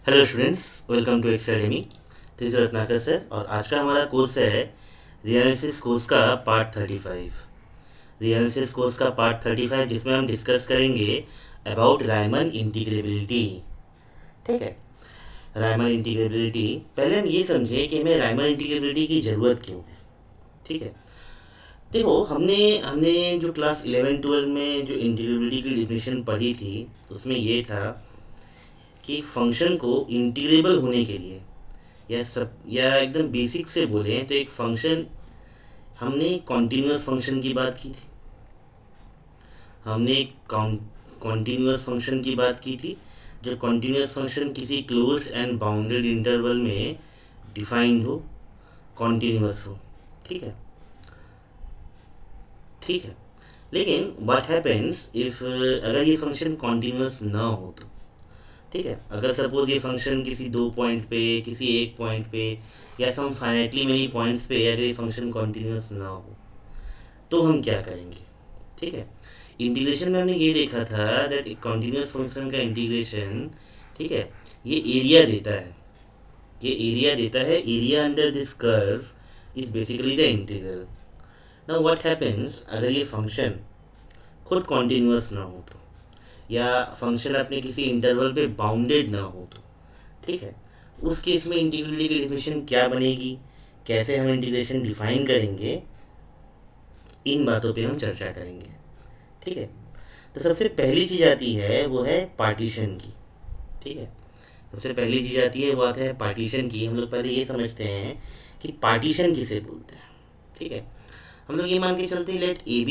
Hello students, welcome to एक्सएडेमी। This is Ratnakar sir और आज का हमारा कोर्स है रियलिसिस कोर्स का पार्ट 35। रियलिसिस कोर्स का पार्ट 35 जिसमें हम डिस्कस करेंगे अबाउट रायमन इंटीग्रेबिलिटी। ठीक है, रायमन इंटीग्रेबिलिटी। पहले हम ये समझें कि हमें रायमन इंटीग्रेबिलिटी की ज़रूरत क्यों है। ठीक है, देखो हमने हमने जो क्लास 11-12 में जो इंटीग्रेबिलिटी की डिफिनेशन पढ़ी थी उसमें ये था कि फंक्शन को इंटीग्रेबल होने के लिए या एकदम बेसिक से बोले तो एक फंक्शन, हमने कॉन्टिन्यूस फंक्शन की बात की थी। हमने कॉन्टिन्यूस फंक्शन की बात की थी। जो कॉन्टिन्यूस फंक्शन किसी क्लोज्ड एंड बाउंडेड इंटरवल में डिफाइंड हो, कॉन्टिन्यूस हो। ठीक है, ठीक है। लेकिन व्हाट हैपेंस इफ अगर ये फंक्शन कॉन्टिन्यूस ना हो तो, ठीक है, अगर सपोज ये फंक्शन किसी दो पॉइंट पे, किसी एक पॉइंट पे या सम फाइनाइटली मेनी पॉइंट्स पे अगर ये फंक्शन कॉन्टिन्यूस ना हो तो हम क्या करेंगे। ठीक है, इंटीग्रेशन में हमने ये देखा था दैट एक कॉन्टिन्यूस फंक्शन का इंटीग्रेशन, ठीक है, ये एरिया देता है। ये एरिया देता है, area under this curve is basically the integral. Now what happens अगर ये फंक्शन खुद कॉन्टिन्यूस ना हो तो, या फंक्शन अपने किसी इंटरवल पे बाउंडेड ना हो तो, ठीक है, उस केस में इंटीग्रल की डेफिनेशन क्या बनेगी, कैसे हम इंटीग्रेशन डिफाइन करेंगे, इन बातों पे हम चर्चा करेंगे। ठीक है, तो सबसे पहली चीज़ आती है वो है पार्टीशन की। ठीक है, सबसे पहली चीज़ आती है वो आता है पार्टीशन की। हम लोग पहले ये समझते हैं कि पार्टीशन किसे बोलते हैं। ठीक है, हम लोग ये मान के चलते हैं let A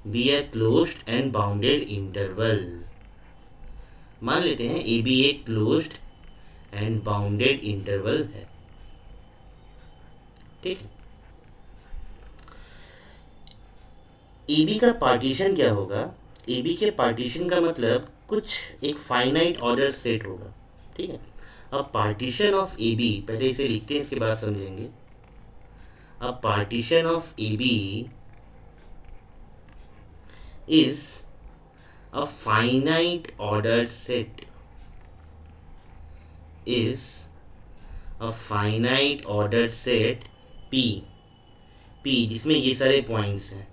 B a closed and bounded interval. मान लेते हैं ए बी एक क्लोज्ड एंड बाउंडेड इंटरवल है। ठीक है, ए बी का पार्टीशन क्या होगा। ए बी के पार्टीशन का मतलब कुछ एक फाइनाइट ऑर्डर सेट होगा। ठीक है, अब पार्टीशन ऑफ ए बी, पहले इसे लिखते हैं, इसके बाद समझेंगे। अब partition of A B is a finite order set, is a finite ordered set P जिसमें ये सारे पॉइंट्स हैं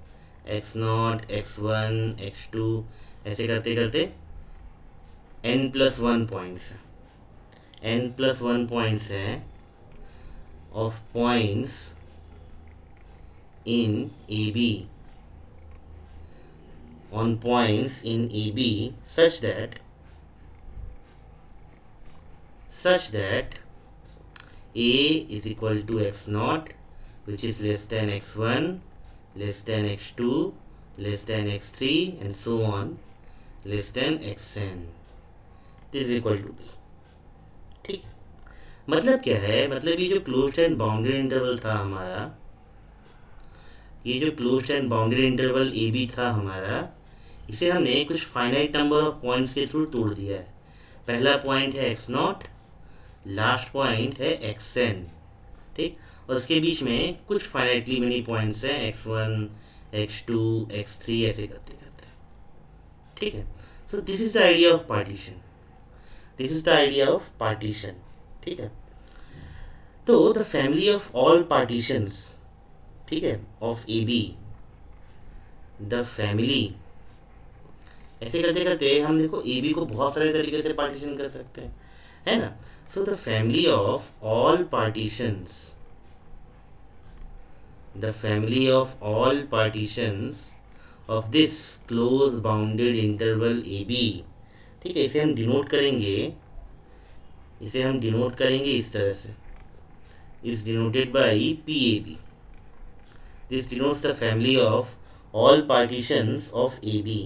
x0, x1, x2, ऐसे करते करते n+1 पॉइंट्स हैं। n+1 पॉइंट्स हैं of points in A B, on points in A B such that a is equal to x0 which is less than x1, less than x2, less than x3 and so on, less than xn. This is equal to b. ठीक, मतलब क्या है, मतलब ये जो closed and bounded interval था हमारा, ये जो closed and bounded interval A B था हमारा, इसे हमने कुछ फाइनाइट नंबर ऑफ पॉइंट्स के थ्रू तोड़ दिया है। पहला पॉइंट है x0, लास्ट पॉइंट है xn। ठीक, और उसके बीच में कुछ फाइनाइटली मेनी पॉइंट्स हैं x1, x2, x3, ऐसे करते करते। ठीक है, so this is the idea of partition. This is the idea of partition. ठीक है, तो the family of all partitions, ठीक है, of A B, the family, ऐसे करते करते हम देखो ए बी को बहुत सारे तरीके से पार्टीशन कर सकते हैं, है ना। So the family of all partitions, the family of all partitions of this close bounded interval AB, ठीक है, इसे हम डिनोट करेंगे, इसे हम डिनोट करेंगे इस तरह से, is denoted by PAB. This denotes the family of all partitions of AB.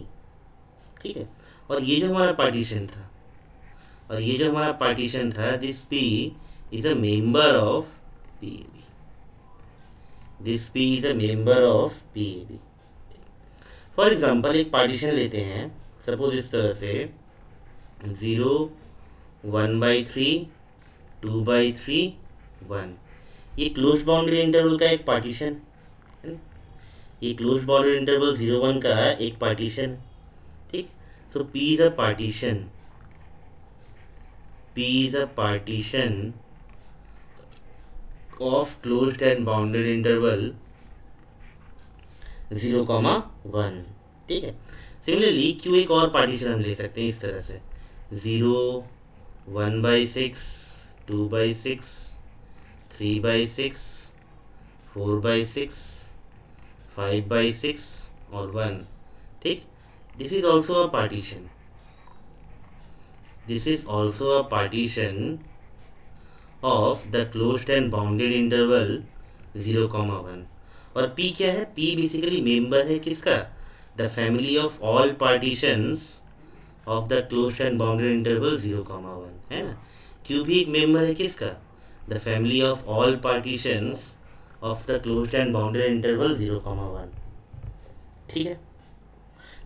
ठीक है, और ये जो हमारा पार्टीशन था, और ये जो हमारा पार्टीशन था, this P is a member of PAB. This P is a member of PAB. For example एक पार्टीशन लेते हैं, सपोज इस तरह से 0, 1/3, 2/3, 1। ये क्लोज बाउंड्री इंटरवल का एक पार्टीशन है, ये क्लोज बाउंड्री इंटरवल 0, 1 का एक पार्टीशन। ठीक, So P is a partition. P is a partition of closed and bounded interval 0,1. ठीक है. सिमिलरली Q एक और पार्टीशन हम ले सकते हैं इस तरह से 0, 1/6, 2/6, 3/6, 4/6, 5/6 और 1. ठीक. This is also a partition. This is also a partition of the closed and bounded interval 0,1. और P क्या है? P बेसिकली मेंबर है किसका? The family of all partitions of the closed and bounded interval 0,1 है ना. Q भी एक member है किसका? The family of all partitions of the closed and bounded interval 0,1. ठीक है.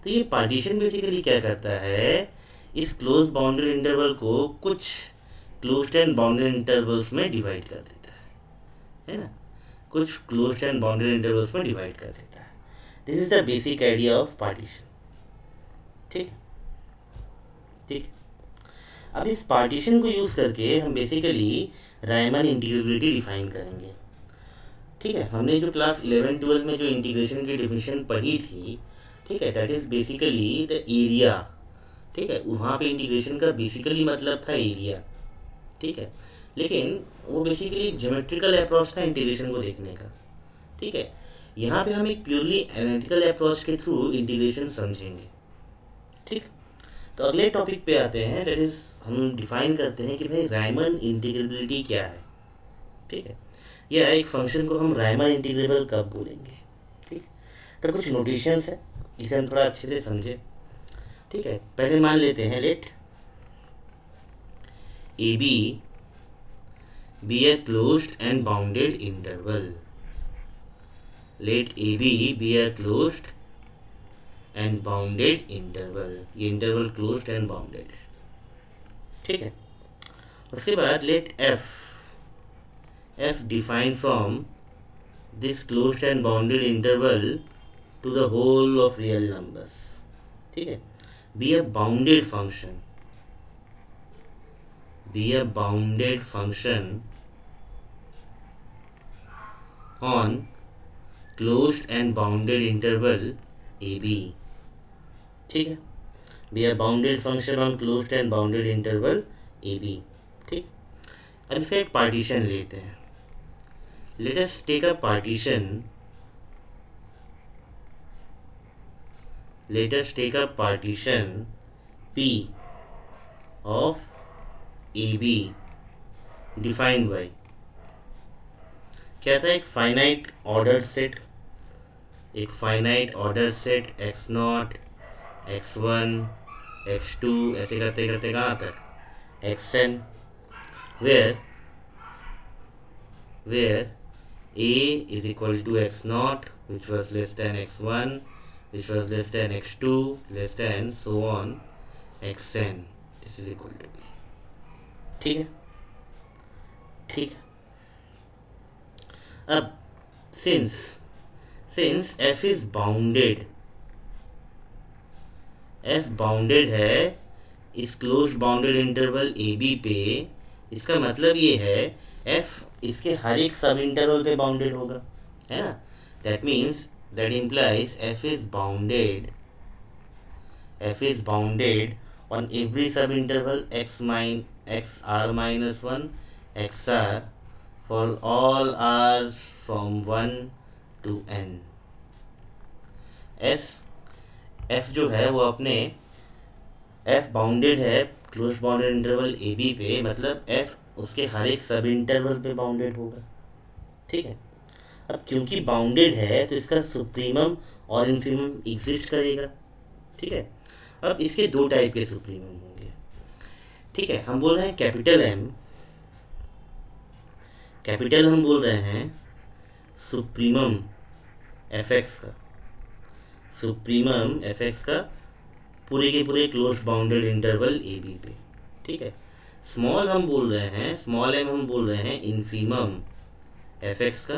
तो ये पार्टीशन बेसिकली क्या करता है, इस क्लोज बाउंडेड इंटरवल को कुछ क्लोज्ड एंड बाउंडेड इंटरवल्स में डिवाइड कर देता है ना. कुछ क्लोज्ड एंड बाउंडेड इंटरवल्स में डिवाइड कर देता है. This is the basic idea of partition. ठीक ठीक. अब इस पार्टीशन को यूज करके हम बेसिकली रायमन इंटीग्रेबिलिटी डिफाइन करेंगे. ठीक है. हमने जो क्लास 11-12 में जो इंटीग्रेशन की डेफिनेशन पढ़ी थी, ठीक है, that is basically the area. ठीक है. वहाँ पे इंटीग्रेशन का बेसिकली मतलब था एरिया. ठीक है. लेकिन वो बेसिकली ज्योमेट्रिकल अप्रोच था इंटीग्रेशन को देखने का. ठीक है. यहाँ पे हम एक प्योरली एनालिटिकल अप्रोच के थ्रू इंटीग्रेशन समझेंगे. ठीक. तो अगले टॉपिक पे आते हैं, दैट इज हम डिफाइन करते हैं कि भाई रायमन इंटीग्रेबिलिटी क्या है. ठीक है. या एक फंक्शन को हम रायमन इंटीग्रेबल कब बोलेंगे. ठीक. तो कुछ नोटेशंस है, इसे हम थोड़ा अच्छे से समझे. ठीक है. पहले मान लेते हैं let A B be a closed and bounded interval. Let AB be a closed and bounded interval. ये interval closed and bounded है. ठीक है. उसके बाद let F defined from this closed and bounded interval to the whole of real numbers. ठीक है. Be a bounded function. Be a bounded function on closed and bounded interval AB. ठीक है. Be a bounded function on closed and bounded interval AB. ठीक. अब इसका एक partition लेते हैं. Let us take a partition. Let us take a partition P of AB defined by क्या था, एक फाइनाइट ऑर्डर सेट. एक finite order set x0, x1, x2 ऐसे करते करते कहाँ तक xn, where a is equal to x0 which was less than x1 which was less than x2 less than so on xn. This is equal to b. ठीक है. ठीक है. अब since f is bounded, f bounded है इस closed bounded interval A B पे, इसका मतलब ये है f इसके हर एक सब इंटरवल पे बाउंडेड होगा, है ना. That means that implies f is bounded on every sub interval xr minus 1 xr for all r from 1 to n. f जो है वो अपने f बाउंडेड है close bounded interval A B पे, मतलब f उसके हर एक सब इंटरवल पे बाउंडेड होगा. ठीक है. अब क्योंकि बाउंडेड है तो इसका सुप्रीमम और इन्फीमम एग्जिस्ट करेगा. ठीक है. अब इसके दो टाइप के सुप्रीमम होंगे. ठीक है. हम बोल रहे हैं कैपिटल हम बोल रहे हैं सुप्रीमम एफ एक्स का पूरे के पूरे close bounded interval A B पे. ठीक है. स्मॉल हम बोल रहे हैं, स्मॉल एम हम बोल रहे हैं इन्फीमम एफ एक्स का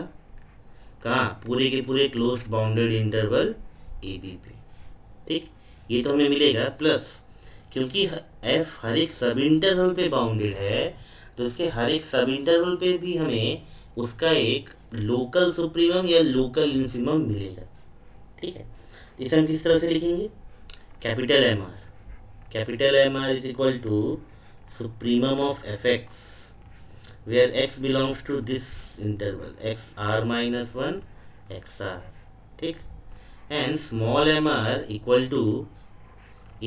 कहाँ, पूरे के पूरे close bounded interval A B पे. ठीक. ये तो हमें मिलेगा प्लस, क्योंकि f हर एक सब इंटरवल पे बाउंडेड है, तो उसके हर एक सब इंटरवल पे भी हमें उसका एक लोकल सुप्रीमम या लोकल इन्फिमम मिलेगा। ठीक है, इसे हम किस तरह से लिखेंगे? Capital M R is equal to supremum of F X where x belongs to this interval x r minus 1 x r, ठीक, and small m r equal to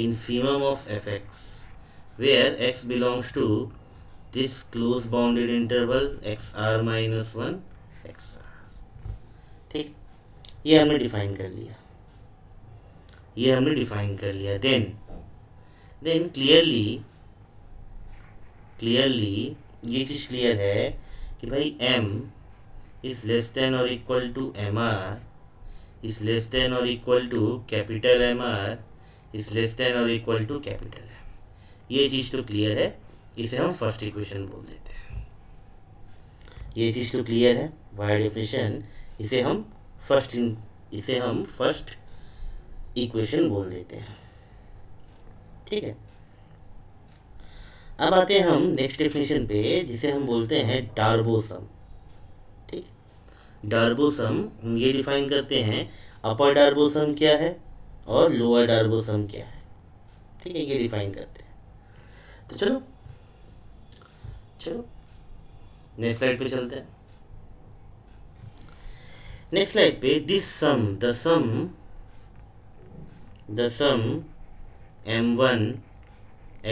infimum of fx where x belongs to this close bounded interval x r minus 1 x r, ठीक, ये हमने define कर लिया। Then clearly ये चीज़ clear है कि भाई m इज लेस देन और equal to M R is less than और equal to capital M R is less than और इक्वल टू कैपिटल एम। ये चीज़ तो क्लियर है, इसे हम फर्स्ट इक्वेशन बोल देते हैं। ये चीज़ तो क्लियर है, बाय डेफिनेशन इसे हम फर्स्ट इक्वेशन बोल देते हैं। ठीक है, अब आते हैं हम नेक्स्ट डेफिनेशन पे, जिसे हम बोलते हैं डार्बोसम। ठीक, डार्बोसम हम ये डिफाइन करते हैं अपर डार्बोसम क्या है और लोअर डार्बोसम क्या है। ठीक है, ये डिफाइन करते हैं। तो चलो नेक्स्ट स्लाइड पे चलते हैं। नेक्स्ट स्लाइड पे the sum m1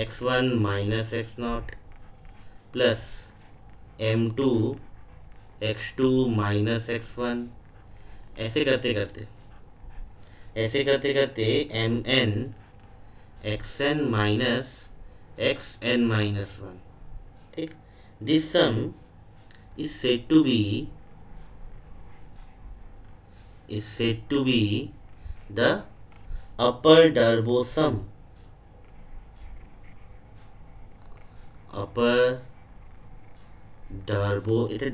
x1 minus x0 plus m2 x2 minus x1, ऐसे करते करते mn xn minus xn minus 1। ठीक, this sum is said to be the upper Darboux sum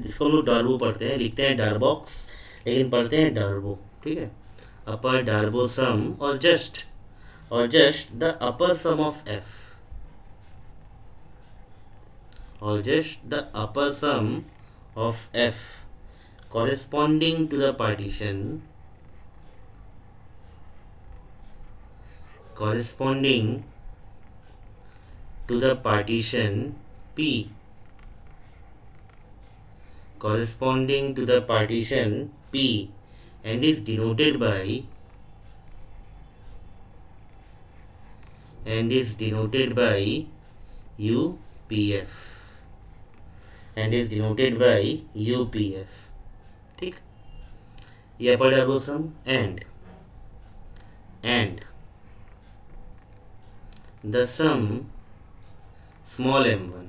जिसको हम लोग डार्बो पढ़ते हैं, लिखते हैं डार्बॉक्स लेकिन पढ़ते हैं डार्बो। ठीक है, अपर डार्बोसम और just the upper sum of f corresponding to the partition P and is denoted by UPF। ठीक, ये अपर डार्बोसम and the sum small m1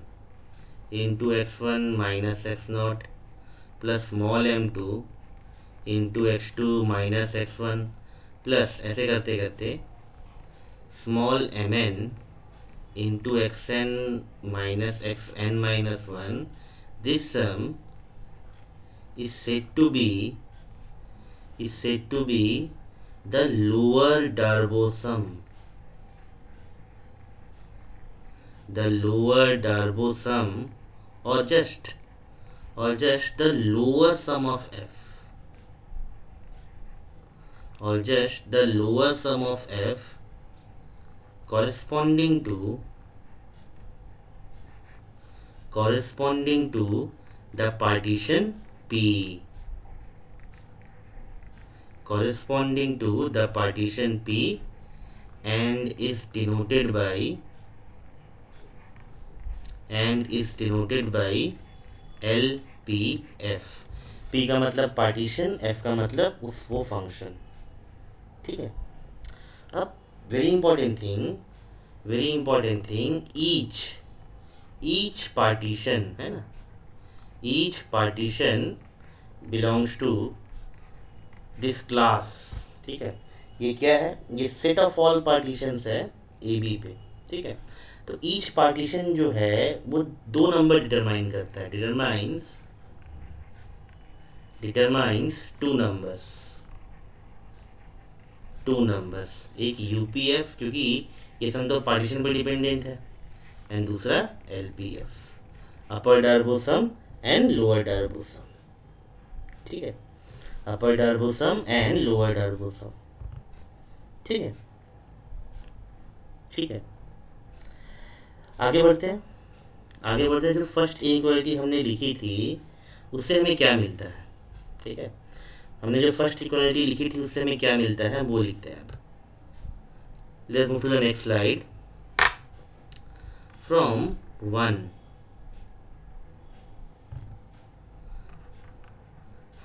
into x1 minus x0 plus small m2 into x2 minus x1 plus ऐसे करते small mn into xn minus xn minus 1, this sum is said to be the lower डार्बोसम or just the lower sum of f corresponding to the partition P and is denoted by LPF। P का मतलब partition, F का मतलब वो function. ठीक है, अब very important thing each partition है ना, each partition belongs to this class. ठीक है, ये क्या है? ये सेट ऑफ ऑल पार्टीशंस है ए बी पे। ठीक है, तो ईच पार्टीशन जो है वो 2 नंबर डिटरमाइन करता है, डिटरमाइंस 2 numbers टू नंबर्स, एक यूपीएफ क्योंकि ये सम तो पार्टीशन पर डिपेंडेंट है, एंड दूसरा एलपीएफ, अपर डार्बोसम एंड लोअर डार्बोसम, ठीक है, अपर डार्बोसम एंड लोअर डार्बोसम, ठीक है, ठीक है। आगे बढ़ते हैं, आगे बढ़ते हैं। जो फर्स्ट इनइक्वालिटी हमने लिखी थी उससे हमें क्या मिलता है, ठीक है, हमने जो फर्स्ट इक्वालिटी लिखी थी उससे हमें क्या मिलता है वो लिखते हैं अब। Let's move to the next slide. From 1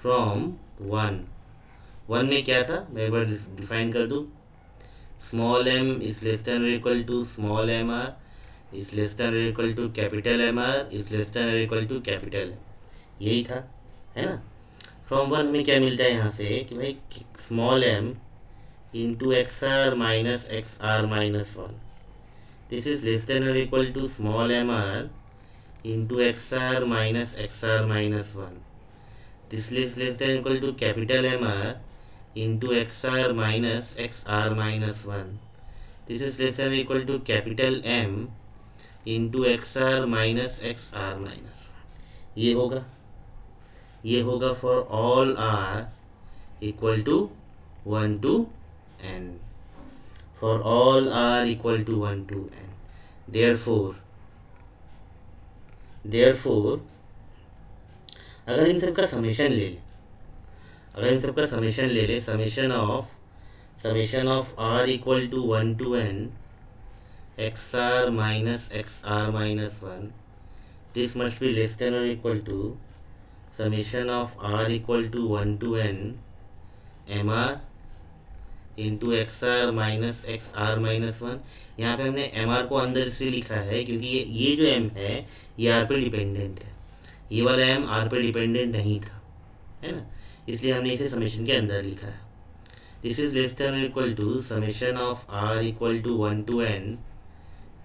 from 1 में क्या था, मैं एक बार डिफाइन कर दूं, small m is less than और equal to small M R is less than और equal to capital M R is less than और इक्वल टू कैपिटल एम, यही था, है ना। फ्रॉम 1 हमें क्या मिलता है यहाँ से कि भाई small m into X R minus 1, this is less than और equal to small M R into X R minus 1, this is less than equal to capital MR into XR minus 1. This is less than equal to capital M into XR minus XR minus 1. ये होगा for all R equal to 1 to N. For all R equal to 1 to N. Therefore अगर इन सब का summation ले ले, summation of R equal to 1 to N XR minus 1, this must be less than और equal to summation of R equal to 1 to N MR into XR minus 1। यहाँ पे हमने MR को अंदर से लिखा है क्योंकि ये जो M है ये R पे डिपेंडेंट है, ये वाला M R पे डिपेंडेंट नहीं था, है ना, इसलिए हमने इसे समेशन के अंदर लिखा है। This is less than equal to summation of R equal to 1 to N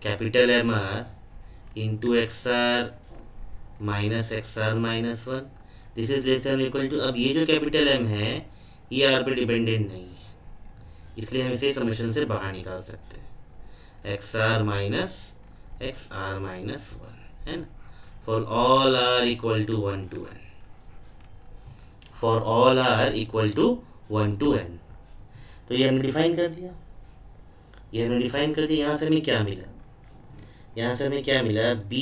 capital MR into XR minus 1। This is less than equal to, अब ये जो कैपिटल M है ये R पे डिपेंडेंट नहीं है, इसलिए हम इसे समेशन से बाहर निकाल सकते हैं, XR माइनस 1, है ना। For all R equal to 1 to N. For all R equal to 1 to N. तो ये हमने डिफाइन कर दिया, यहाँ से हमें क्या मिला, B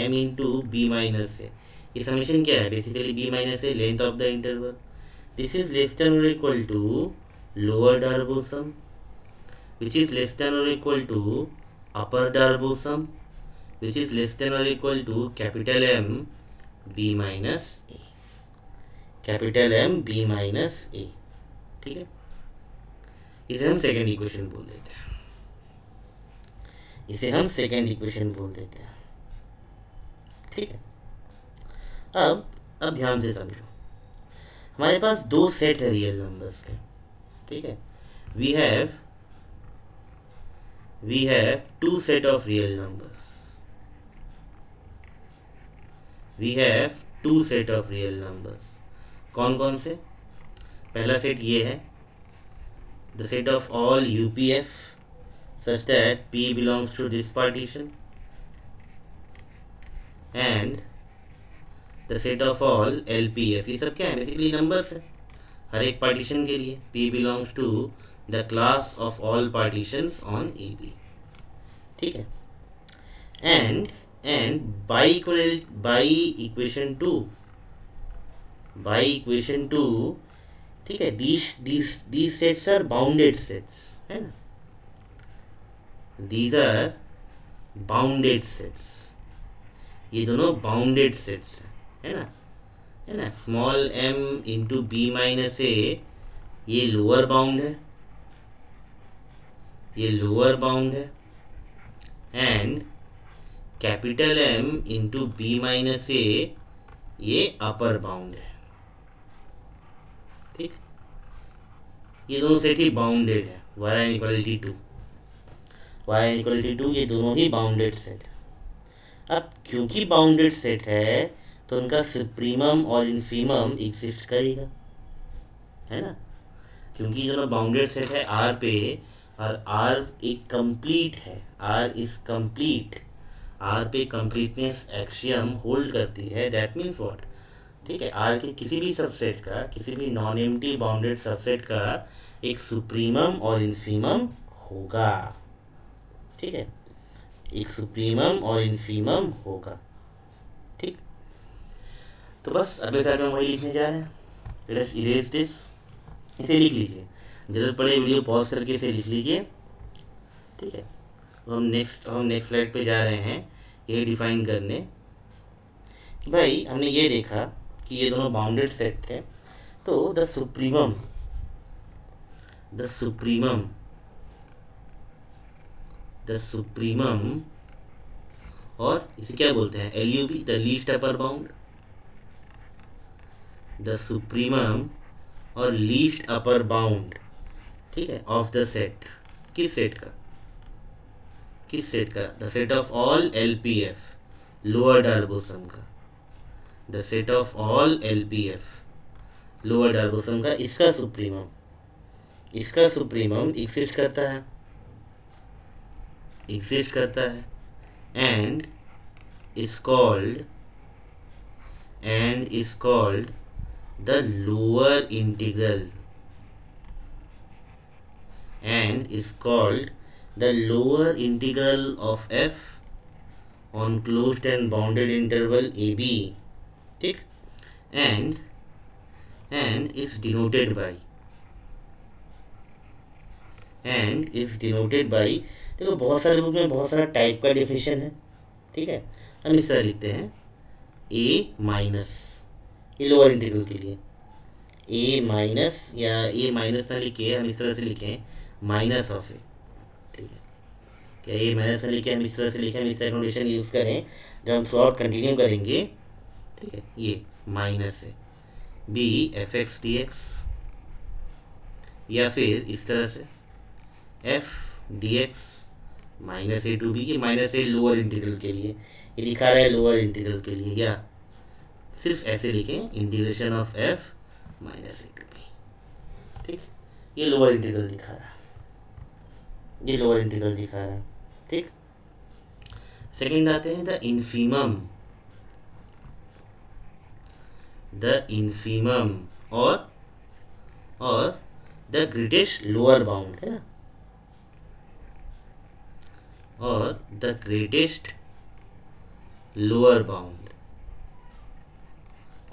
M into B minus A. ये समेशन क्या है, basically B minus A length of the interval, this is less than और equal to lower Darboux sum which is less than और equal to upper Darboux sum which is less than or equal to capital M B minus A, capital M B minus A, ठीक है। इसे हम second equation बोल देते हैं, ठीक है। अब ध्यान से समझो, हमारे पास दो सेट है रियल नंबर्स के, ठीक है। We have two set of real numbers, कौन कौन से, पहला सेट ये है, the set of all UPF such that P belongs to this partition, and the set of all LPF, ये सब क्या है, बेसिकली नंबर्स है हर एक पार्टीशन के लिए, P belongs to the class of all partitions on AB, ठीक है। एंड by equation 2, ठीक है, these sets are bounded sets, है ना, these are bounded sets, ये दोनों बाउंडेड सेट्स है ना, small m into B minus A ये लोअर बाउंड है, and capital M into B minus A ये अपर बाउंड है, ठीक, ये दोनों सेट ही बाउंडेड है, y इक्वलिटी टू, ये दोनों ही बाउंडेड सेट है। अब क्योंकि बाउंडेड सेट है तो उनका सुप्रीमम और इन्फीमम एग्जिस्ट करेगा, है ना। क्योंकि ये दोनों बाउंडेड सेट है आर पे, और आर एक कंप्लीट है, आर इज कंप्लीट, आर पे कंप्लीटनेस एक्सियम होल्ड करती है। दैट मीन्स व्हाट, ठीक है, आर के किसी भी सबसेट का, किसी भी नॉन एम्प्टी बाउंडेड सबसेट का एक सुप्रीमम और इन्फीमम होगा। ठीक है, एक सुप्रीमम और इन्फीमम होगा। ठीक, तो बस अगले साइड में वही लिखने जा रहे हैं। लेट्स इरेज दिस, इसे लिख लीजिए, जरूरत पड़े वीडियो पॉज करके इसे लिख लीजिए। ठीक है, तो हम नेक्स्ट स्लाइड पे जा रहे हैं ये डिफाइन करने कि भाई हमने ये देखा कि ये दोनों बाउंडेड सेट थे, तो द सुप्रीमम और इसे क्या बोलते हैं, LUB, the least upper bound, the supremum और लीस्ट अपर बाउंड, ठीक है, ऑफ द सेट, किस सेट का, the set of all LPF, lower Darboux sum का, the set of all LPF, lower Darboux sum का, इसका सुप्रीमम एग्जिस्ट करता है and is called the lower integral, of f on closed and bounded interval AB, ठीक, and is denoted by, देखो बहुत सारे book में बहुत सारा टाइप का डेफिनेशन है। ठीक है, हम इस तरह लिखते हैं A माइनस, ये लोअर इंटीग्रल के लिए A माइनस, या A माइनस ना लिखे, हम इस तरह से लिखें माइनस ऑफ ए। ठीक है, क्या A माइनस ना लिखे, हम इस तरह से लिखें, हम इस तरह नोटेशन यूज़ करें जब हम थ्रू आउट कंटिन्यू करेंगे। ठीक है, ये माइनस है B fx dx, या फिर इस तरह से f dx minus A to B, ये माइनस A लोअर इंटीग्रल के लिए, ये लिखा रहा है लोअर इंटीग्रल के लिए, या सिर्फ ऐसे लिखें integration of f minus A to B। ठीक, ये लोअर इंटीग्रल दिखा रहा है, ठीक। सेकंड आते हैं द इन्फीमम और द ग्रेटेस्ट लोअर बाउंड, है ना, और the greatest lower bound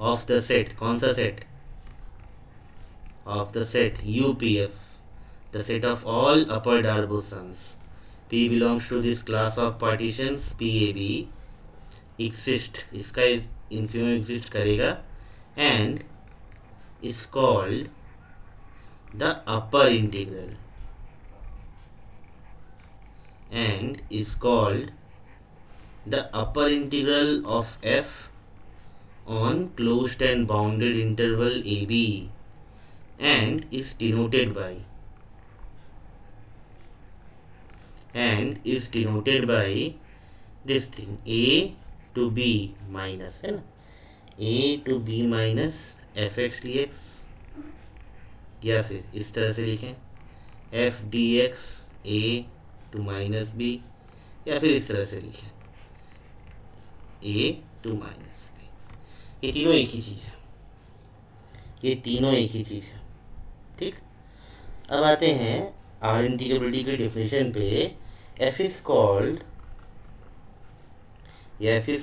of the set, कौन सा set, of the set UPF, the set of all upper डार्बोसम्स, P belongs to this class of partitions PAB, exist, इसका infimum exist करेगा, and is called the upper integral, of f on closed and bounded interval AB, and is denoted by this thing A to B minus, है ना, A to B minus fx dx, या फिर इस तरह से लिखें f dx A to minus B, या फिर इस तरह से लिखें A to minus B। ये तीनों एक ही चीज़ है, ठीक। अब आते हैं आर इंटीग्रेबिलिटी के डेफिनेशन पे। f is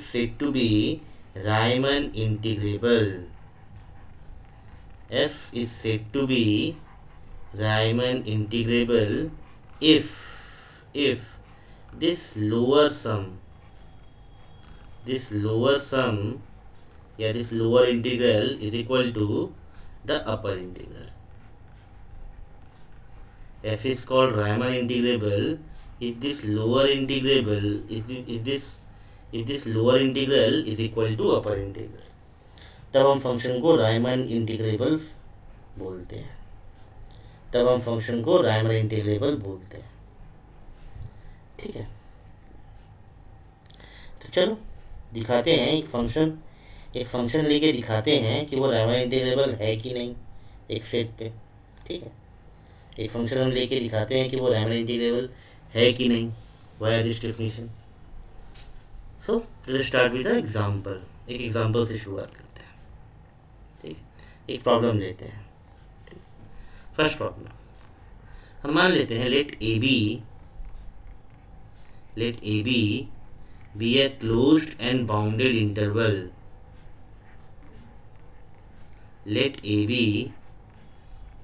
said to be Riemann integrable, f is said to be Riemann integrable if this lower sum या this lower integral is equal to the upper integral। f is called Riemann integrable if this lower integral is equal to upper integral, तब हम function को Riemann integrable बोलते हैं, ठीक है। तो चलो दिखाते हैं एक फंक्शन लेके दिखाते हैं कि वो रायमन इंटीग्रेबल है कि नहीं एक सेट पे, ठीक है। एक फंक्शन हम लेके दिखाते हैं कि वो रैमन इंटीग्रेबल है कि नहीं, via this definition. So let's start with example. एक एग्जांपल से शुरुआत करते हैं, ठीक है। एक प्रॉब्लम लेते हैं, ठीक। फर्स्ट प्रॉब्लम हम मान लेते हैं let A B be a closed and bounded interval. Let AB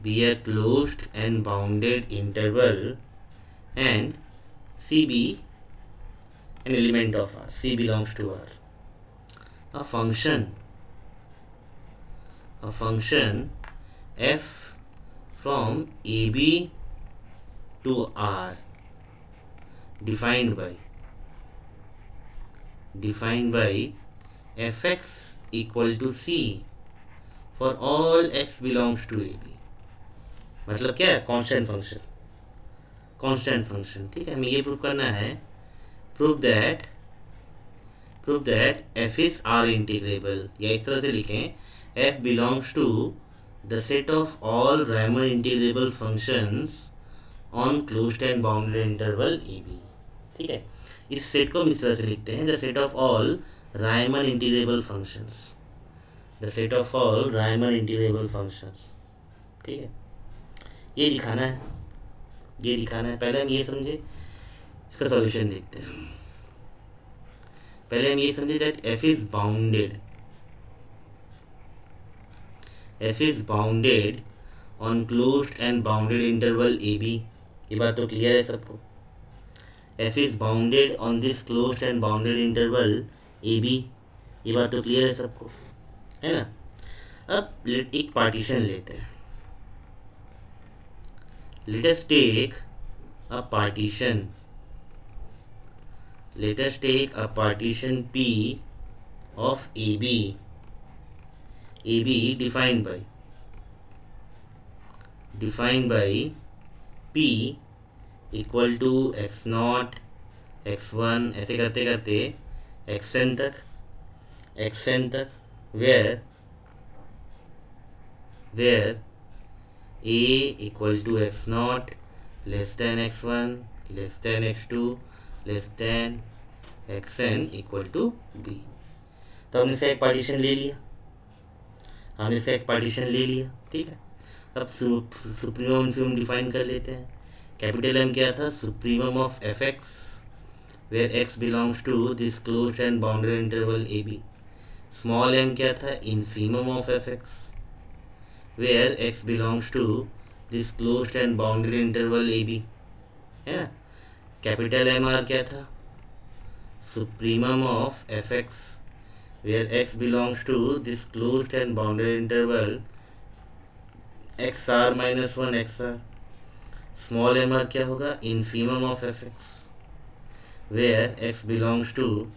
be a closed and bounded interval and C be an element of R. C belongs to R. A function f from AB to R defined by fx equal to c for all x belongs to AB। मतलब क्या है, constant function, ठीक है। हमें ये prove करना है, prove that f is R integrable, या इस तरह से लिखें f belongs to the set of all Riemann integrable functions on closed and bounded interval AB, ठीक है। इस सेट को हम इस तरह से लिखते हैं, the set of all Riemann integrable functions, the set of all Riemann integrable functions, ठीक है। ये दिखाना है। पहले हम ये समझे, इसका सॉल्यूशन देखते हैं। पहले हम ये समझे that f is bounded on closed and bounded interval AB। ये बात तो क्लियर है सबको, f is bounded on this closed and bounded interval AB। ये बात तो क्लियर है सबको, है ना। अब एक पार्टीशन लेते हैं, let us take a partition P of AB defined by P equal to x0 x1 ऐसे करते करते xn तक where a equal to x0 less than x1 less than x2 less than xn equal to b। तो हमने इसका एक partition ले लिया, ठीक है। अब सुप्रीमम इन्फीमम डिफाइन कर लेते हैं। कैपिटल M क्या था, supremum of fx where x belongs to this closed and bounded interval AB। Small m क्या था, infimum of fx where x belongs to this closed and bounded interval AB, है ना। Capital MR क्या था, supremum of fx where x belongs to this closed and bounded interval xr minus 1 xr। Small M R क्या होगा, infimum of fx where x belongs to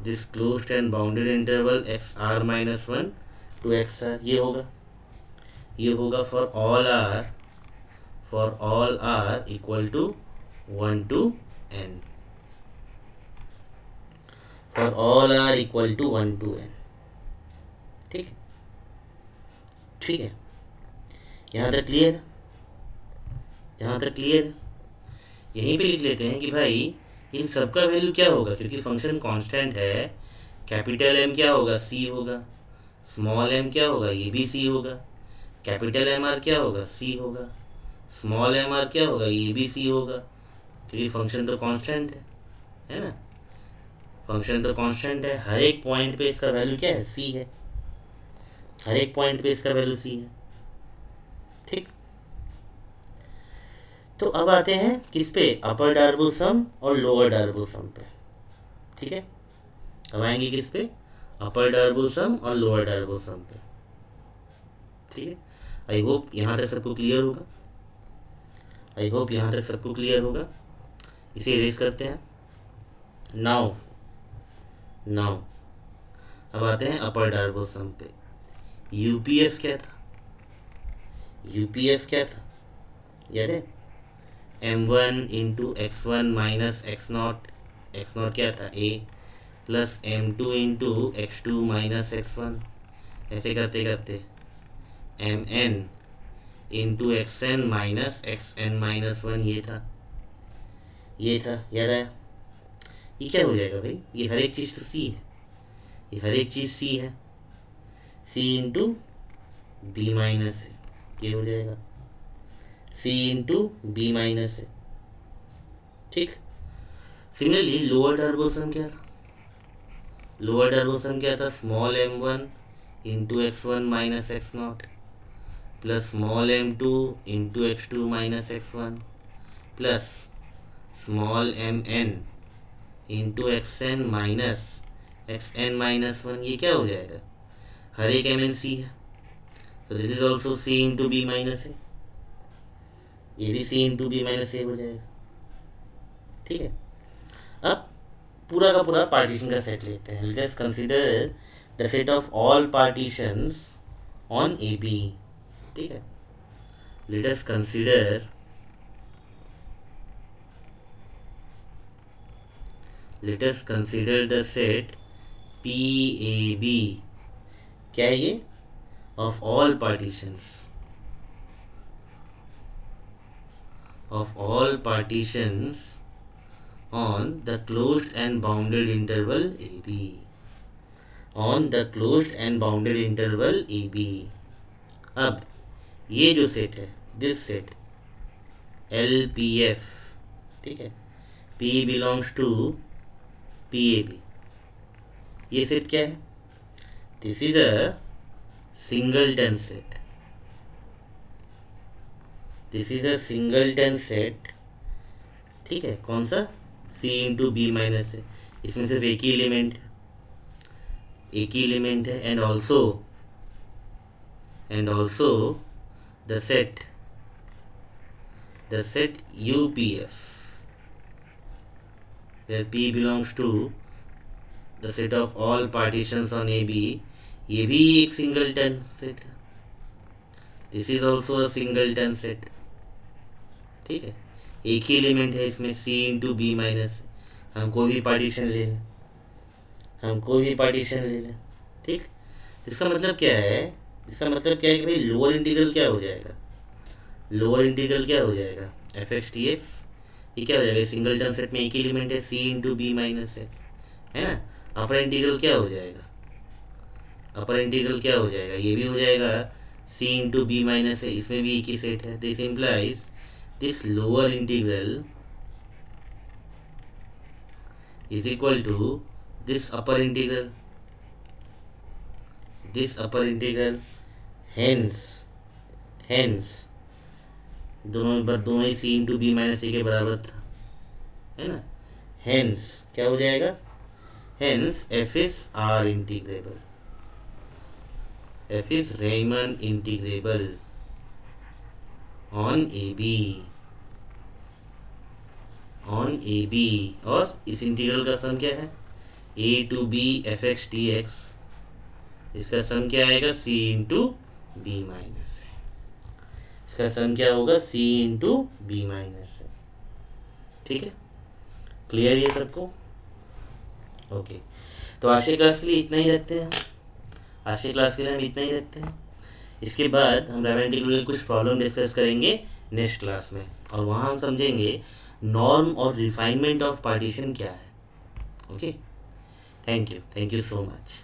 this closed and bounded interval xr minus 1 to xr। ये होगा for all r equal to 1 to n, for all r equal to 1 to n, ठीक है। यहाँ तक clear, यहीं पे लिख लेते हैं कि भाई इन सब का वैल्यू क्या होगा, क्योंकि फंक्शन कांस्टेंट है। कैपिटल M क्या होगा, C होगा। स्मॉल m क्या होगा, ये भी C होगा। कैपिटल MR क्या होगा, C होगा। स्मॉल mr क्या होगा, ये भी C होगा, क्योंकि फंक्शन तो कांस्टेंट है ना। फंक्शन तो कांस्टेंट है, हर एक पॉइंट पे इसका वैल्यू क्या है, C है। हर एक पॉइंट पे इसका वैल्यू C है, ठीक। तो अब आते हैं किस पे, अपर डार्बो सम और लोअर डार्बो सम पे, ठीक है। अब आएंगे किस पे, अपर डार्बो सम और लोअर डार्बो सम पे, ठीक है। आई होप यहाँ तक सबको क्लियर होगा। इसे इरेज करते हैं। नाउ अब आते हैं अपर डार्बो सम पे। यूपीएफ क्या था, याद है, m1 into x1 minus x0 क्या था, a plus m2 into x2 minus x1 ऐसे करते करते mn into X N minus one, ये था याद आया। ये क्या हो जाएगा भाई, ये हर एक चीज़ तो सी है, ये हर एक चीज़ सी है, सी इंटू बी माइनस है, ये हो जाएगा सी इंटू बी माइनस है। ठीक। सिमिलरली लोअर टर्बोसम क्या था, लोअर टर्बोसम क्या था, small m1 into x1 minus x not plus small m2 into x2 minus x1 plus small mn into xn minus xn minus one. ये क्या हो जाएगा, हर एक mn c है, तो this is also c into B minus A, ये भी c into B minus A हो जाएगा। ठीक है। अब पूरा का पूरा पार्टीशन का सेट लेते हैं। Let's consider the set of all partitions on A B. ठीक है, let us consider the set P A B. क्या है ये, of all partitions on the closed and bounded interval AB, on the closed and bounded interval AB। अब ये जो set है, this set LPF, ठीक है, P belongs to PAB, ये सेट क्या है, this is a singleton set, this is a singleton set. ठीक है, कौन सा, C इंटू बी माइनस है, इसमें सिर्फ एक ही एलिमेंट है, and also the set UPF where P belongs to the set of all partitions on AB, ये भी एक सिंगलटन सेट है, this is also a singleton set. ठीक है, एक ही एलिमेंट है इसमें, C इंटू बी माइनस, हम कोई भी पार्टीशन ले लें, ठीक। इसका मतलब क्या है, कि भाई लोअर इंटीग्रल क्या हो जाएगा, एफ एक्स टी एक्स, ये क्या हो जाएगा, सिंगलटन सेट में एक ही एलिमेंट है, C इंटू बी माइनस है ना। अपर इंटीग्रल क्या हो जाएगा, ये भी हो जाएगा C इंटू बी माइनस है, इसमें भी एक ही सेट है। This implies this lower integral is equal to this upper integral, hence दोनों ही C इंटू बी माइनस ए के बराबर था, है ना। hence क्या हो जाएगा, hence f is R integrable, f is Riemann integrable on AB, और इस इंटीग्रल का सम क्या है, a to b F X T X, इसका सम क्या आएगा, C इंटू बी माइनस है, इसका सम क्या होगा, C इंटू बी माइनस है। ठीक है, क्लियर ये सबको, ओके। तो आज के क्लास के लिए इतना ही रखते हैं, इसके बाद हम राइमन इंटीग्रल के कुछ प्रॉब्लम डिस्कस करेंगे नेक्स्ट क्लास में, और वहाँ हम समझेंगे नॉर्म और रिफाइनमेंट ऑफ पार्टीशन क्या है। Okay, thank you so much.